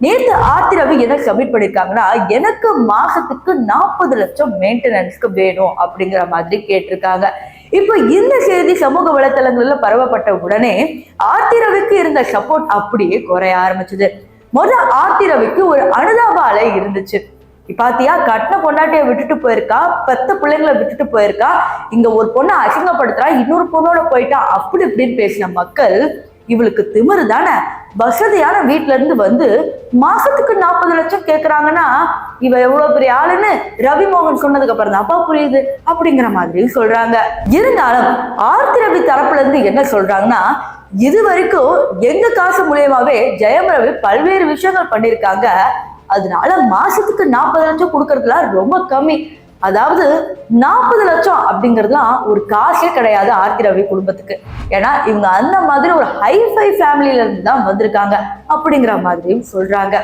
நேத்து ஆர்த்தி ரவி என்ன சப்மிட் பண்ணிருக்காங்கன்னா, எனக்கு மாசத்துக்கு 40 லட்சம் மெயின்டெனன்ஸ்க்கு வேணும் அப்படிங்கிற மாதிரி கேட்டிருக்காங்க. இப்ப இந்த செய்தி சமூக வலைத்தளங்கள்ல பரவப்பட்ட உடனே ஆர்த்தி ரவிக்கு இருந்த சப்போர்ட் அப்படியே குறைய ஆரம்பிச்சது. ஆர்த்தி ரவிக்கு ஒரு அனுதாப அலை இருந்துச்சு. பாத்தியா, கட்டின பொண்டாட்டிய விட்டுட்டு போயிருக்கா, 10 பிள்ளைங்களை விட்டுட்டு போயிருக்கா, இங்க ஒரு பொண்ணை அசிங்கப்படுத்துறா, இன்னொரு பொண்ணோட போயிட்டா, அப்படி இப்படின்னு பேசின மக்கள், இவளுக்கு திமிரு தானே, வசதியான வீட்டுல இருந்து வந்து மாசத்துக்கு 40 லட்சம் கேக்குறாங்கன்னா இவ எவ்வளவு பெரிய ஆளுன்னு ரவி மோகன் சொன்னதுக்கு அப்புறம் தான் அப்பா புரியுது அப்படிங்கிற மாதிரி சொல்றாங்க. இருந்தாலும் ஆர்த்தி ரவி தரப்புல இருந்து என்ன சொல்றாங்கன்னா, இது வரைக்கும் எங்க காசு மூலியமாவே ஜெயம் ரவி பல்வேறு விஷயங்கள் பண்ணிருக்காங்க, அதனால மாசத்துக்கு 40 லட்சம் கொடுக்கறதுலாம் ரொம்ப கம்மி. அதாவது 40 லட்சம் அப்படிங்கிறதுலாம் ஒரு காசே கிடையாது ஆர்த்தி ரவி குடும்பத்துக்கு. ஏன்னா இவங்க அந்த மாதிரி ஒரு ஹைஃபை ஃபேமிலியில இருந்து தான் வந்திருக்காங்க அப்படிங்கிற மாதிரியும் சொல்றாங்க.